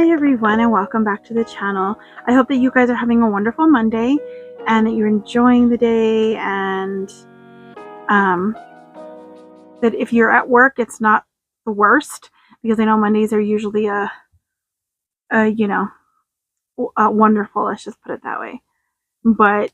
Hi everyone, and welcome back to the channel. I hope that you guys are having a wonderful Monday and that you're enjoying the day, and that if you're at work it's not the worst, because I know Mondays are usually wonderful, let's just put it that way. But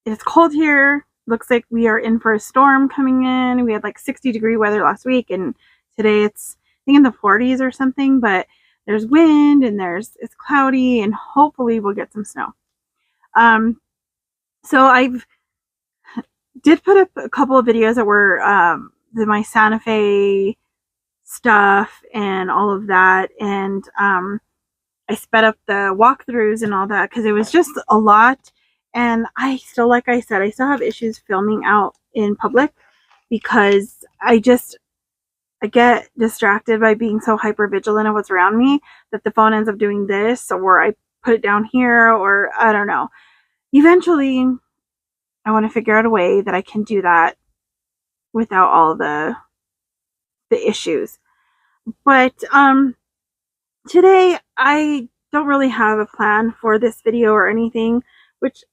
it's cold here. Looks like we are in for a storm coming in. We had like 60-degree weather last week, and today it's, I think, in the 40s or something, but there's wind and it's cloudy, and hopefully we'll get some snow. So I've did put up a couple of videos that were my Santa Fe stuff and all of that, and I sped up the walkthroughs and all that because it was just a lot. And I still, like I said, I still have issues filming out in public because I get distracted by being so hyper vigilant of what's around me that the phone ends up doing this, or I put it down here, or I don't know. Eventually, I want to figure out a way that I can do that without all the issues. But today I don't really have a plan for this video or anything, which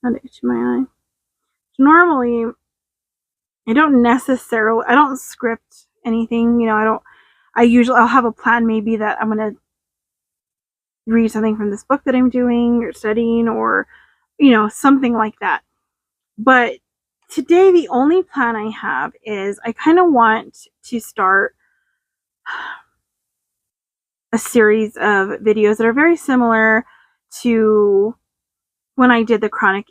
not itch my eye. Normally, I don't script anything, I'll have a plan, maybe that I'm gonna read something from this book that I'm doing or studying, or something like that. But today the only plan I have is I kind of want to start a series of videos that are very similar to when I did the chronic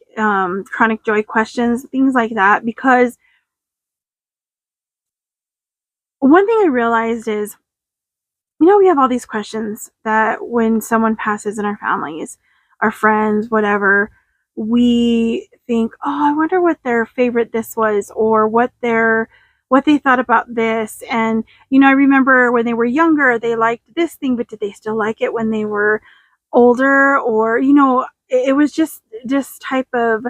joy questions, things like that, because one thing I realized is, we have all these questions that when someone passes in our families, our friends, whatever, we think, oh, I wonder what their favorite this was, or what they thought about this. And, I remember when they were younger, they liked this thing, but did they still like it when they were older? Or, it was just this type of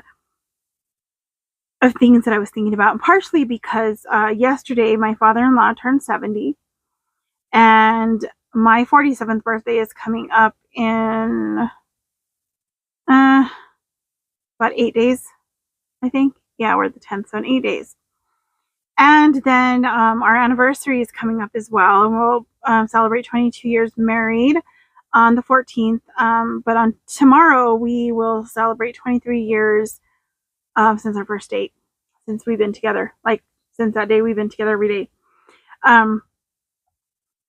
things that I was thinking about. And partially because yesterday my father-in-law turned 70, and my 47th birthday is coming up in about 8 days, I think. Yeah, we're the 10th, so in 8 days. And then our anniversary is coming up as well, and we'll celebrate 22 years married on the 14th. But on tomorrow, we will celebrate 23 years since our first date, since we've been together. Like, since that day, we've been together every day.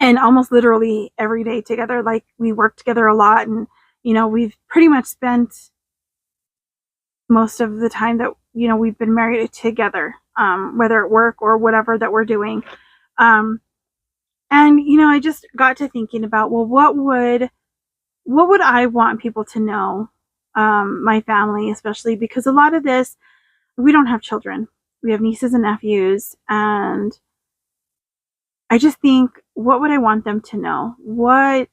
And almost literally every day together. Like, we work together a lot, and, we've pretty much spent most of the time that, we've been married together, whether at work or whatever that we're doing. And, I just got to thinking about, well, what would I want people to know? My family, especially, because a lot of this, we don't have children. We have nieces and nephews, and I just think, what would I want them to know? What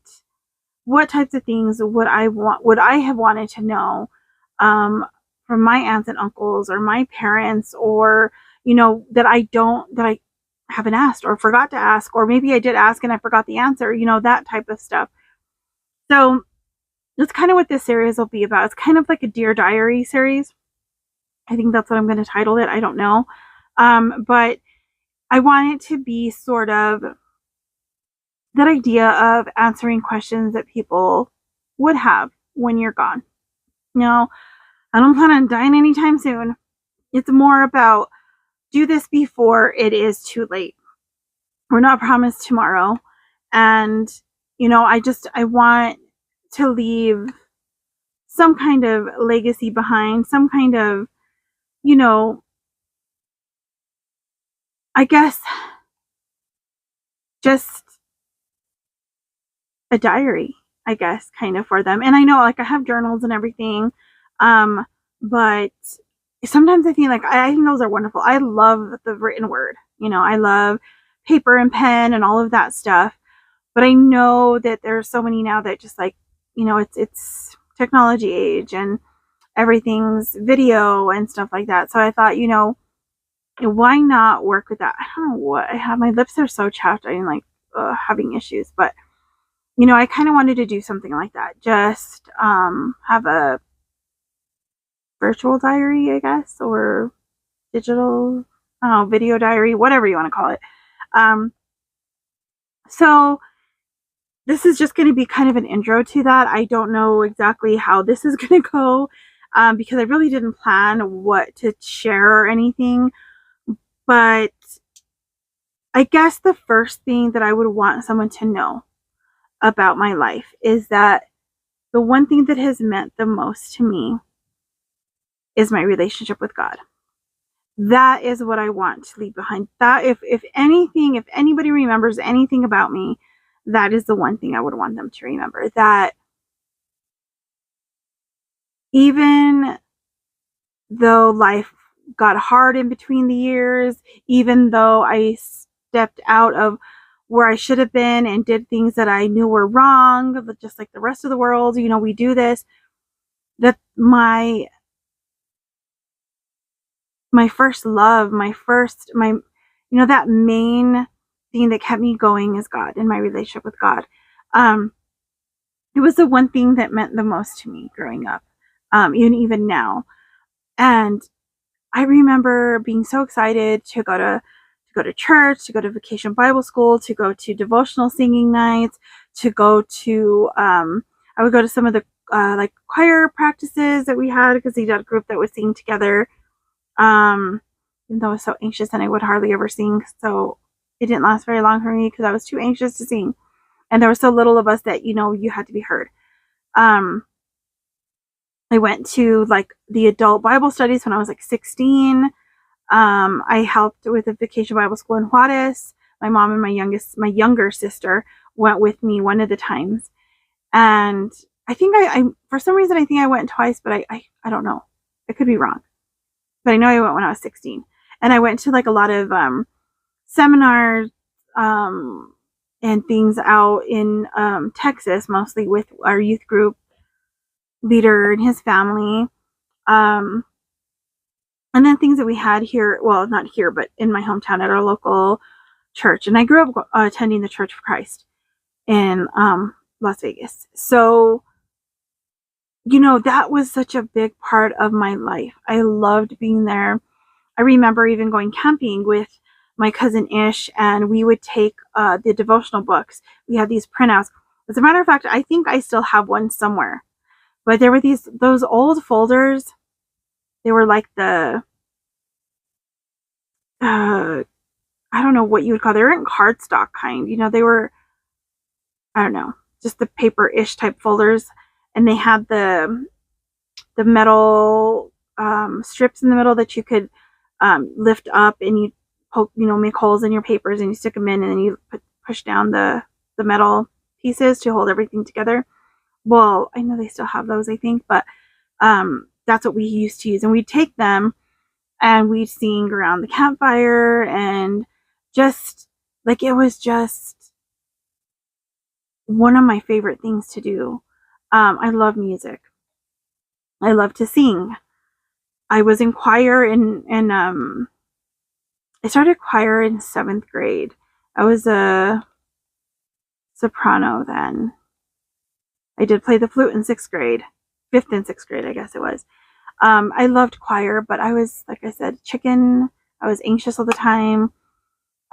types of things would I have wanted to know from my aunts and uncles, or my parents, or that I haven't asked or forgot to ask, or maybe I did ask and I forgot the answer, that type of stuff. So that's kind of what this series will be about. It's kind of like a Dear Diary series. I think that's what I'm going to title it. I don't know. But I want it to be sort of that idea of answering questions that people would have when you're gone. I don't plan on dying anytime soon. It's more about, do this before it is too late. We're not promised tomorrow. And, I want to leave some kind of legacy behind, some kind of, I guess, just a diary, I guess, kind of, for them. And I know, like, I have journals and everything, but sometimes I feel like, I think those are wonderful. I love the written word. I love paper and pen and all of that stuff. But I know that there's so many now that just, like, it's technology age, and everything's video and stuff like that. So I thought, why not work with that? I don't know what I have. My lips are so chapped. I'm like having issues. But, you know, I kind of wanted to do something like that. Just have a virtual diary, I guess, or digital, video diary, whatever you want to call it. So this is just going to be kind of an intro to that. I don't know exactly how this is going to go, because I really didn't plan what to share or anything. But I guess the first thing that I would want someone to know about my life is that the one thing that has meant the most to me is my relationship with God. That is what I want to leave behind. That if anything, if anybody remembers anything about me, that is the one thing I would want them to remember. That even though life got hard in between the years, even though I stepped out of where I should have been and did things that I knew were wrong, just like the rest of the world, you know, we do this, that my first love, you know, that main thing that kept me going is God and my relationship with God. It was the one thing that meant the most to me growing up, even now. And I remember being so excited to go to church, to go to vacation Bible school, to go to devotional singing nights, to go to I would go to some of the like choir practices that we had, because we had a group that would sing together. Even though I was so anxious and I would hardly ever sing, so it didn't last very long for me because I was too anxious to sing, and there were so little of us that, you know, you had to be heard. I went to like the adult Bible studies when I was like 16. I helped with a vacation Bible school in Juarez. My mom and my younger sister went with me one of the times, and I think I for some reason I think I went twice, but I don't know. I could be wrong, but I know I went when I was 16. And I went to like a lot of seminars and things out in Texas, mostly with our youth group leader and his family. And then things that we had here, well, not here, but in my hometown at our local church. And I grew up attending the Church of Christ in Las Vegas. So, you know, that was such a big part of my life. I loved being there. I remember even going camping with my cousin Ish, and we would take the devotional books. We had these printouts. As a matter of fact, I think I still have one somewhere. But there were those old folders. They were like the I don't know what you would call. They weren't cardstock kind. You know, they were, I don't know, just the paper-ish type folders, and they had the metal strips in the middle that you could lift up, and you poke, you know, make holes in your papers, and you stick them in, and then you push down the metal pieces to hold everything together. Well, I know they still have those, I think, but that's what we used to use, and we'd take them and we'd sing around the campfire, and just like, it was just one of my favorite things to do. I love music. I love to sing. I was in choir and I started choir in 7th grade. I was a soprano then. I did play the flute in 6th grade. 5th and 6th grade, I guess it was. I loved choir, but I was, like I said, chicken. I was anxious all the time.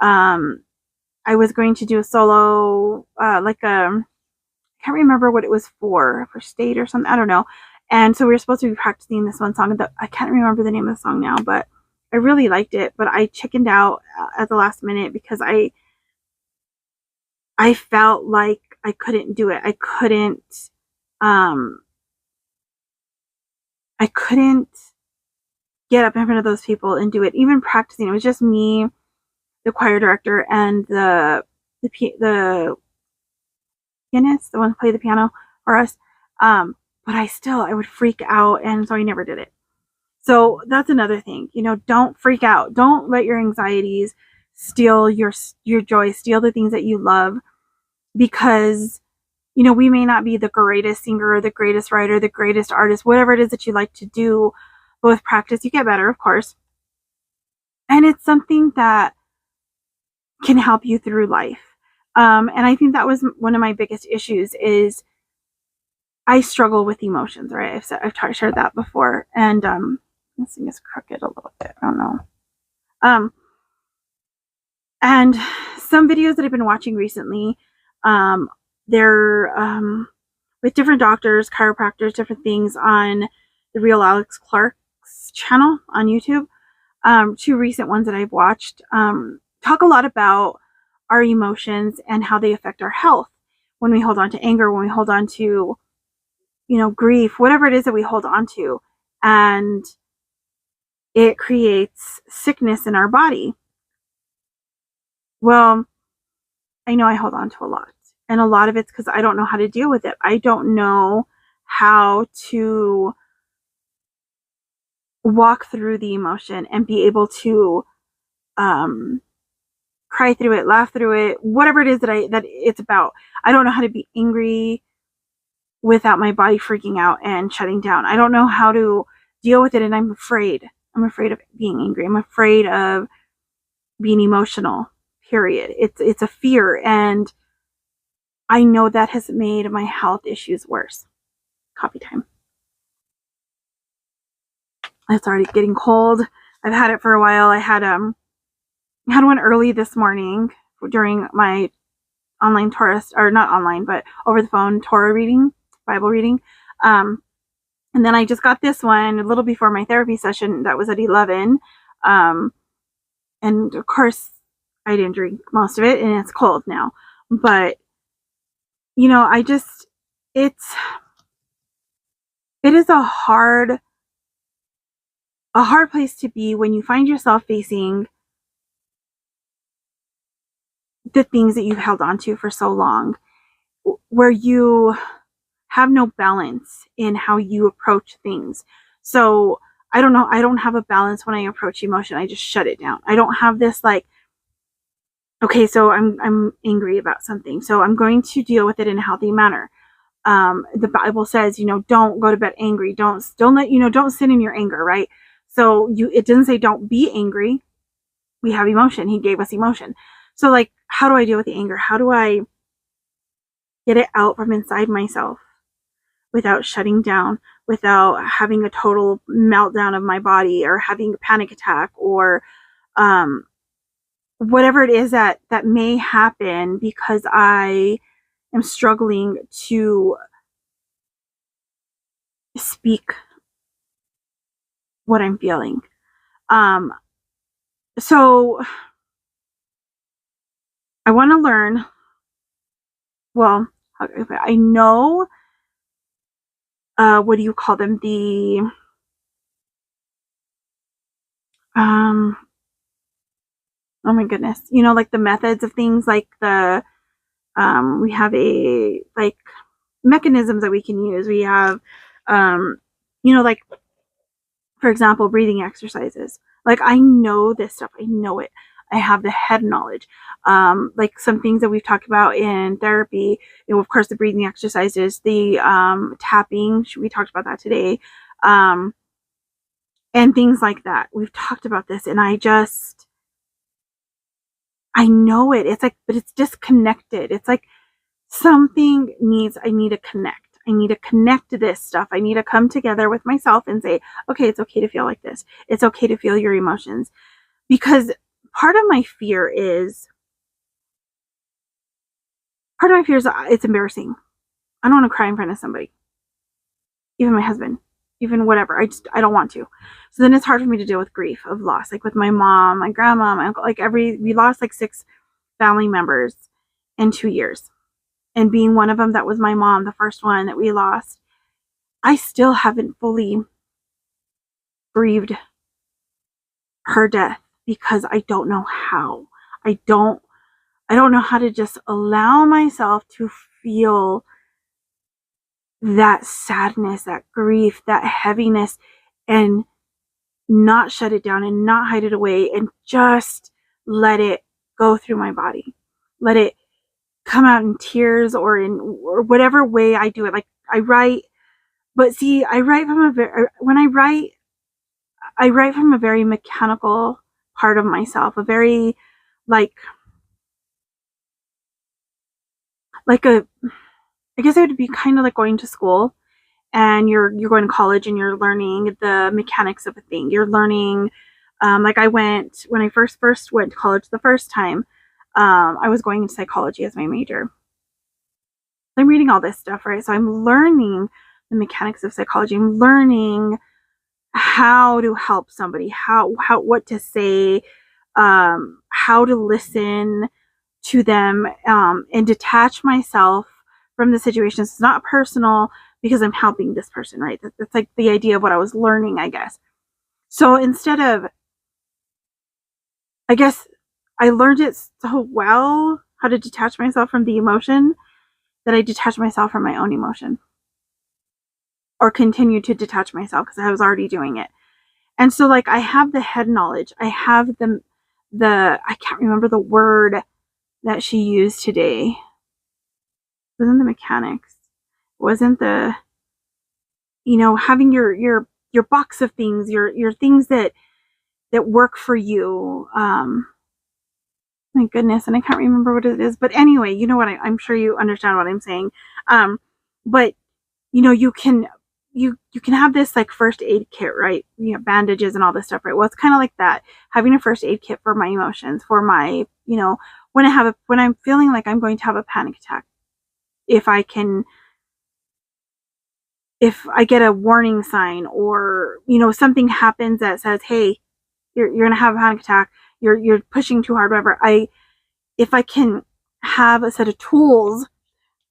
I was going to do a solo, I can't remember what it was for state or something. I don't know. And so we were supposed to be practicing this one song. I can't remember the name of the song now, but I really liked it. But I chickened out at the last minute because I felt like I couldn't do it. I couldn't get up in front of those people and do it. Even practicing, it was just me, the choir director, and the pianist, the one who played the piano for us. But I would freak out, and so I never did it. So that's another thing, you know, don't freak out. Don't let your anxieties steal your joy, steal the things that you love, because, you know, we may not be the greatest singer or the greatest writer, the greatest artist, whatever it is that you like to do, but with practice, you get better, of course. And it's something that can help you through life. And I think that was one of my biggest issues is I struggle with emotions, right? I've shared that before. And this thing is crooked a little bit. I don't know. And some videos that I've been watching recently, they're with different doctors, chiropractors, different things on the Real Alex Clark's channel on YouTube. Two recent ones that I've watched talk a lot about our emotions and how they affect our health when we hold on to anger, when we hold on to, grief, whatever it is that we hold on to. And it creates sickness in our body. Well, I know I hold on to a lot. And a lot of it's because I don't know how to deal with it. I don't know how to walk through the emotion and be able to cry through it, laugh through it, whatever it is that it's about. I don't know how to be angry without my body freaking out and shutting down. I don't know how to deal with it, and I'm afraid. I'm afraid of being angry. I'm afraid of being emotional. Period. It's a fear, and I know that has made my health issues worse. Coffee time. It's already getting cold. I've had it for a while. I had one early this morning during my online Torah, or not online, but over the phone Torah reading, Bible reading. And then I just got this one a little before my therapy session that was at 11. And of course, I didn't drink most of it, and it's cold now. But, it is a hard place to be when you find yourself facing the things that you've held on to for so long, where you have no balance in how you approach things. So I don't know. I don't have a balance when I approach emotion. I just shut it down. I don't have this okay, so I'm angry about something, so I'm going to deal with it in a healthy manner. The Bible says, don't go to bed angry. Don't sin in your anger, right? So it doesn't say don't be angry. We have emotion. He gave us emotion. So how do I deal with the anger? How do I get it out from inside myself without shutting down, without having a total meltdown of my body or having a panic attack or whatever it is that may happen because I am struggling to speak what I'm feeling. So I want to learn. Well, I know, what do you call them? Oh my goodness. Like the methods of things, like we have mechanisms that we can use. We have, like, for example, breathing exercises. Like, I know this stuff. I know it. I have the head knowledge. Like some things that we've talked about in therapy, of course, the breathing exercises, the tapping, we talked about that today, and things like that. We've talked about this, and I know it. It's but it's disconnected. It's like I need to connect. I need to connect to this stuff. I need to come together with myself and say, okay, it's okay to feel like this. It's okay to feel your emotions. Because part of my fear is it's embarrassing. I don't want to cry in front of somebody. Even my husband, even whatever. I don't want to. So then it's hard for me to deal with grief of loss. Like with my mom, my grandma, my uncle, we lost 6 family members in 2 years. And being one of them, that was my mom, the first one that we lost. I still haven't fully grieved her death because I don't know how. I don't know how to just allow myself to feel that sadness, that grief, that heaviness, and not shut it down and not hide it away and just let it go through my body. Let it come out in tears or whatever way I do it. Like I write, but see, I write from a very mechanical part of myself, a very like I guess it would be kind of like going to school, and you're going to college and you're learning the mechanics of a thing. You're learning, like I went when I first went to college the first time. I was going into psychology as my major. I'm reading all this stuff, right? So I'm learning the mechanics of psychology. I'm learning how to help somebody, how what to say, how to listen to them, and detach myself from the situation. It's not personal because I'm helping this person, right? That's like the idea of what I was learning, I guess. So instead of, I guess I learned it so well how to detach myself from the emotion that I detached myself from my own emotion, or continue to detach myself because I was already doing it. And so like I have the head knowledge. I have the I can't remember the word that she used today. It wasn't the mechanics. It wasn't the, having your box of things, your things that work for you. My goodness, and I can't remember what it is. But anyway, you know what, I'm sure you understand what I'm saying. But you can have this like first aid kit, right? Bandages and all this stuff, right? Well, it's kind of like that, having a first aid kit for my emotions, for my, when I'm feeling like I'm going to have a panic attack. If I get a warning sign, or something happens that says, hey, you're gonna have a panic attack, you're pushing too hard, whatever, if I can have a set of tools,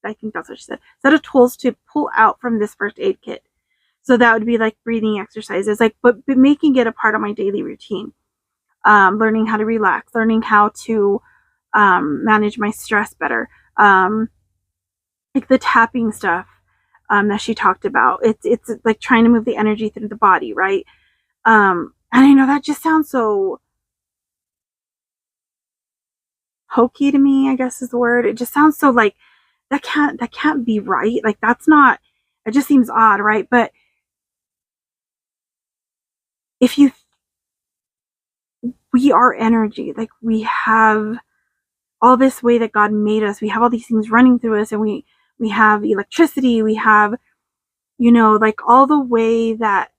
I think that's what she said, set of tools to pull out from this first aid kit. So that would be like breathing exercises, like, but making it a part of my daily routine. Learning how to relax, learning how to manage my stress better. Like the tapping stuff that she talked about. It's like trying to move the energy through the body, right? And I know that just sounds so hokey to me, I guess is the word. It just sounds so like that can't be right. Like that's not, it just seems odd, right? But if we are energy, like we have all this way that God made us. We have all these things running through us, and we have electricity, we have, like all the way that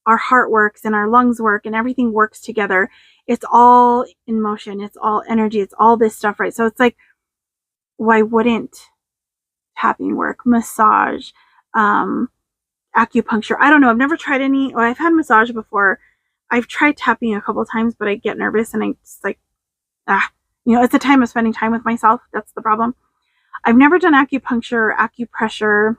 our heart works and our lungs work and everything works together. It's all in motion. It's all energy. It's all this stuff, right? So it's like, why wouldn't tapping work, massage, acupuncture? I don't know. I've never tried any. Well, I've had massage before. I've tried tapping a couple times, but I get nervous and I just like, it's a time of spending time with myself. That's the problem. I've never done acupuncture, acupressure,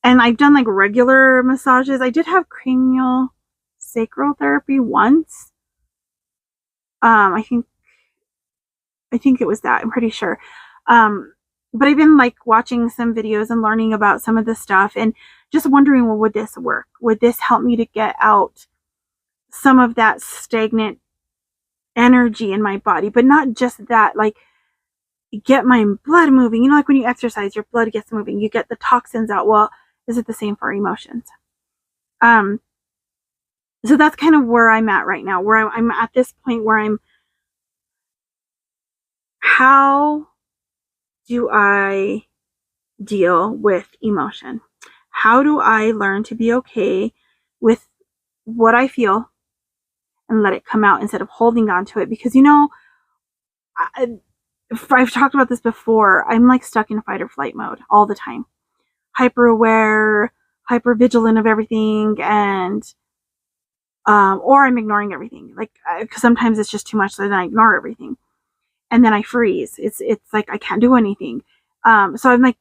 and I've done like regular massages. I did have cranial sacral therapy once. I think it was that. I'm pretty sure. But I've been like watching some videos and learning about some of this stuff and just wondering, well, would this work? Would this help me to get out some of that stagnant energy in my body? But not just that, like get my blood moving. Like when you exercise, your blood gets moving. You get the toxins out. Well, is it the same for emotions? So that's kind of where I'm at right now, where I'm at this point where how do I deal with emotion? How do I learn to be okay with what I feel and let it come out instead of holding on to it? Because, I've talked about this before. I'm like stuck in fight or flight mode all the time. Hyper aware, hyper vigilant of everything, and or I'm ignoring everything. Like, because sometimes it's just too much, so then I ignore everything, and then I freeze. It's like I can't do anything. So I'm like,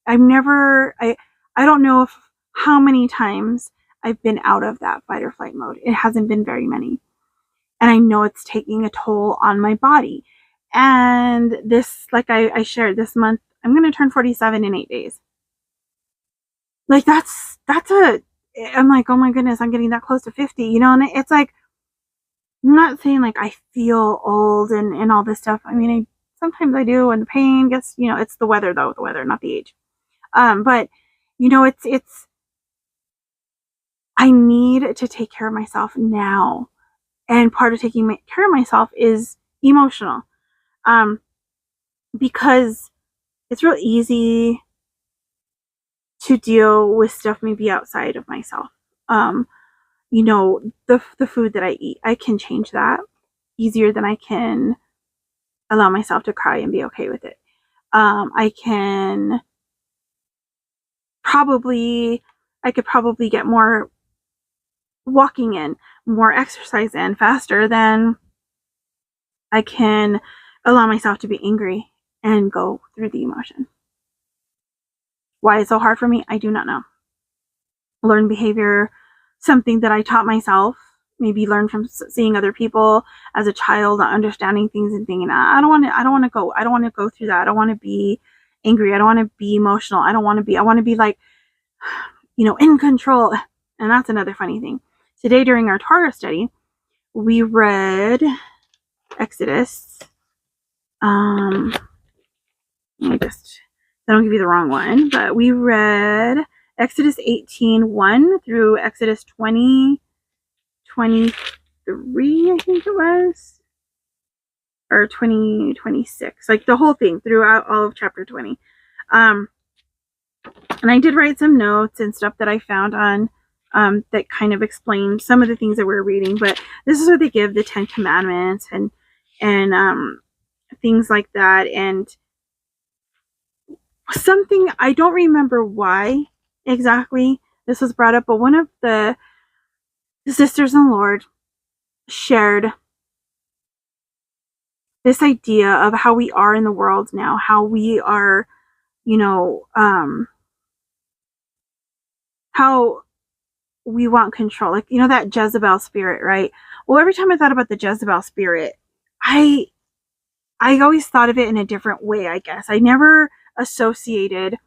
I don't know how many times I've been out of that fight or flight mode. It hasn't been very many, and I know it's taking a toll on my body. And this, like I shared this month, I'm going to turn 47 in 8 days. Like I'm like, oh my goodness, I'm getting that close to 50, and it's like, I'm not saying like I feel old and all this stuff. I mean, sometimes I do, and the pain gets, it's the weather though, the weather, not the age. But it's I need to take care of myself now. And part of taking care of myself is emotional. because it's real easy to deal with stuff maybe outside of myself. You know, the food that I eat, I can change that easier than I can allow myself to cry and be okay with it. I could probably get more walking in, more exercise in faster than I can allow myself to be angry and go through the emotion. Why it's so hard for me, I do not know. Learned behavior, something that I taught myself, maybe learned from seeing other people as a child, understanding things and thinking, I don't want to go through that. I don't want to be angry. I don't want to be emotional. I want to be like, you know, in control. And that's another funny thing. Today during our Torah study, we read Exodus. I don't give you the wrong one, but we read Exodus 18:1 through Exodus 20:23, I think it was, or 20:26, like the whole thing throughout all of chapter 20. And I did write some notes and stuff that I found on that kind of explained some of the things that we're reading, but this is where they give the 10 Commandments and things like that. And something, I don't remember why exactly this was brought up, but one of the sisters in the Lord shared this idea of how we are in the world now, how we are, you know, how we want control, like, you know, that Jezebel spirit, right? Well, every time I thought about the Jezebel spirit, I always thought of it in a different way, I guess. I never associated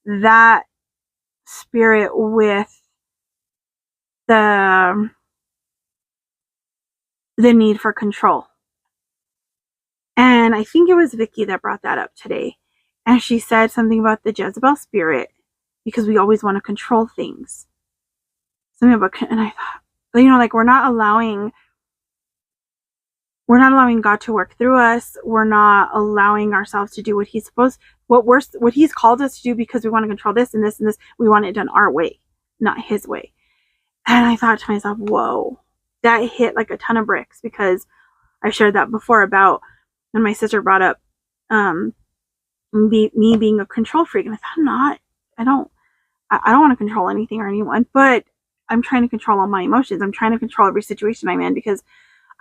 that spirit with the need for control. And I think it was Vicky that brought that up today. And she said something about the Jezebel spirit because we always want to control things. Something about, and I thought, you know, like we're not allowing God to work through us. We're not allowing ourselves to do what he's what he's called us to do, because we want to control this and this and this. We want it done our way, not his way. And I thought to myself, whoa, that hit like a ton of bricks, because I've shared that before about when my sister brought up me being a control freak. And I thought, I don't want to control anything or anyone, but I'm trying to control all my emotions. I'm trying to control every situation I'm in because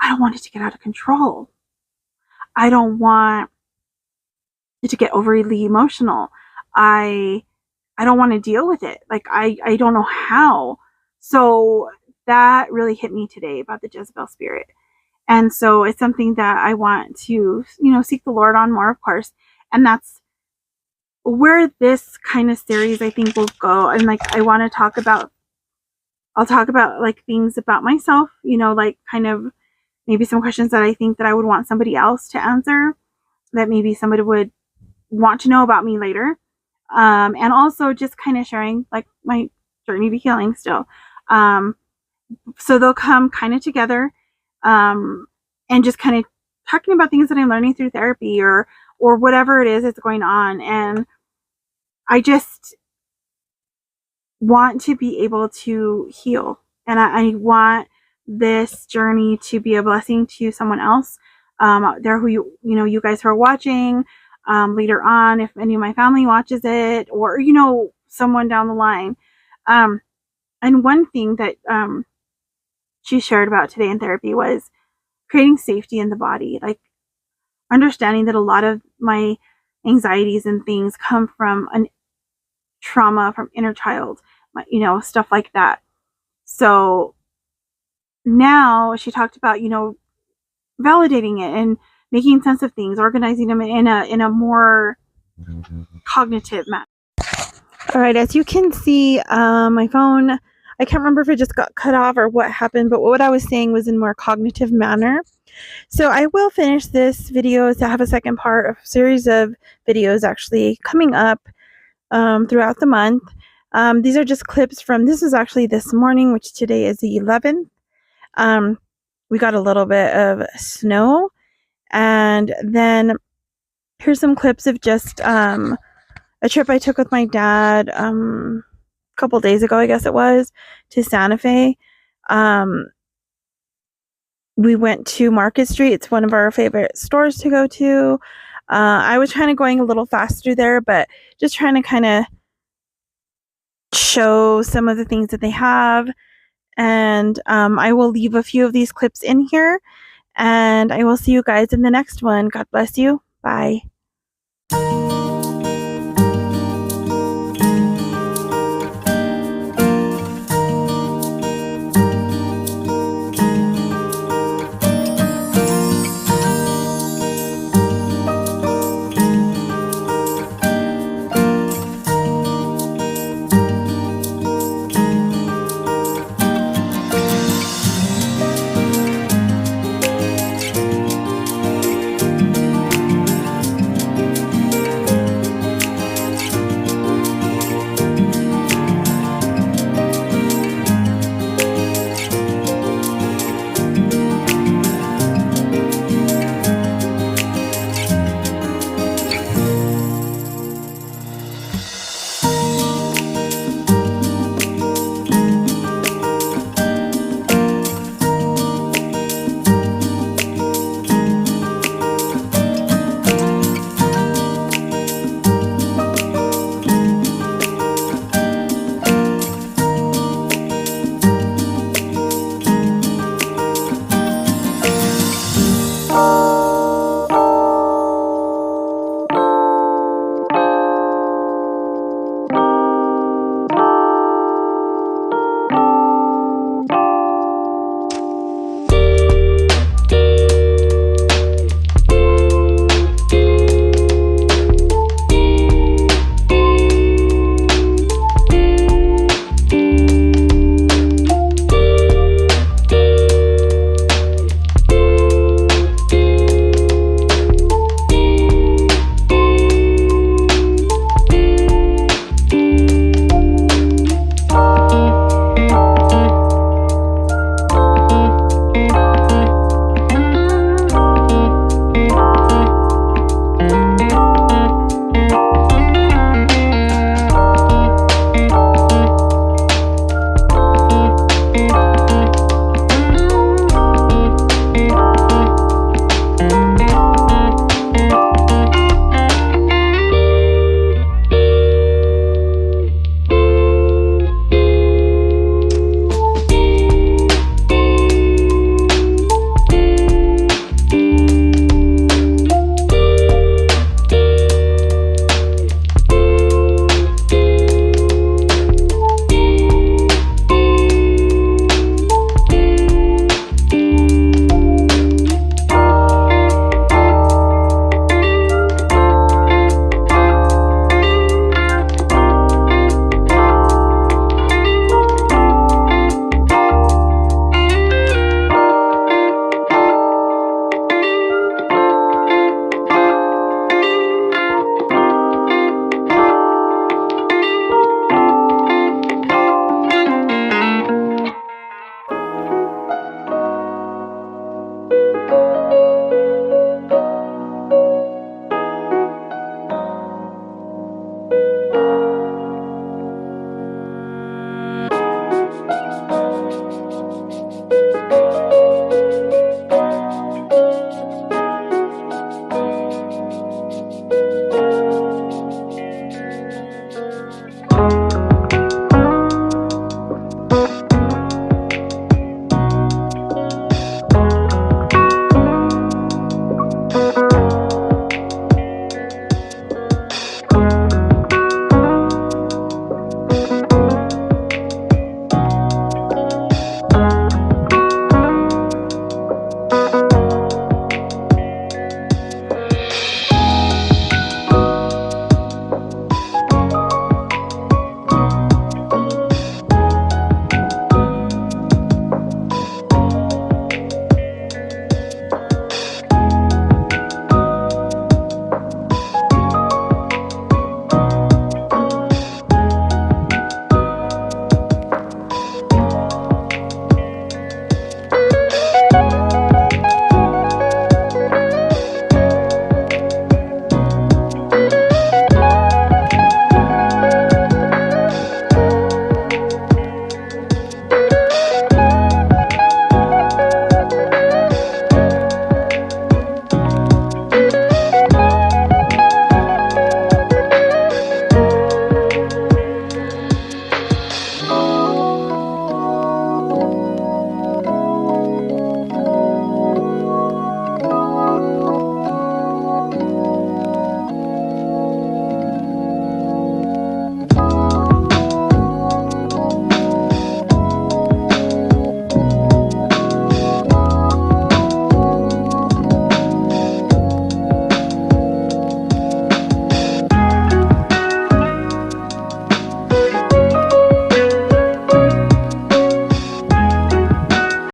I don't want it to get out of control. I don't want it to get overly emotional. I don't want to deal with it. Like I don't know how. So that really hit me today about the Jezebel spirit. And so it's something that I want to, you know, seek the Lord on more, of course. And that's where this kind of series, I think, will go. And like, I'll talk about like things about myself, you know, like kind of maybe some questions that I think that I would want somebody else to answer, that maybe somebody would want to know about me later. And also just kind of sharing like my journey to healing still. So they'll come kind of together, and just kind of talking about things that I'm learning through therapy or whatever it is that's going on. And I just want to be able to heal. And I want this journey to be a blessing to someone else out there who you guys who are watching later on, if any of my family watches it, or, you know, someone down the line. And one thing that she shared about today in therapy was creating safety in the body, like understanding that a lot of my anxieties and things come from an trauma from inner child, you know, stuff like that. So now she talked about, you know, validating it and making sense of things, organizing them in a more cognitive manner. All right, as you can see, my phone, I can't remember if it just got cut off or what happened, but what I was saying was in more cognitive manner. So I will finish this video to have a second part of a series of videos actually coming up throughout the month. These are just clips from, this was actually this morning, which today is the 11th. We got a little bit of snow, and then Here's some clips of just a trip I took with my dad a couple days ago, I guess it was, to Santa Fe. We went to Market Street. It's one of our favorite stores to go to. I was kind of going a little faster there, but just trying to kind of show some of the things that they have. And I will leave a few of these clips in here. And I will see you guys in the next one. God bless you. Bye.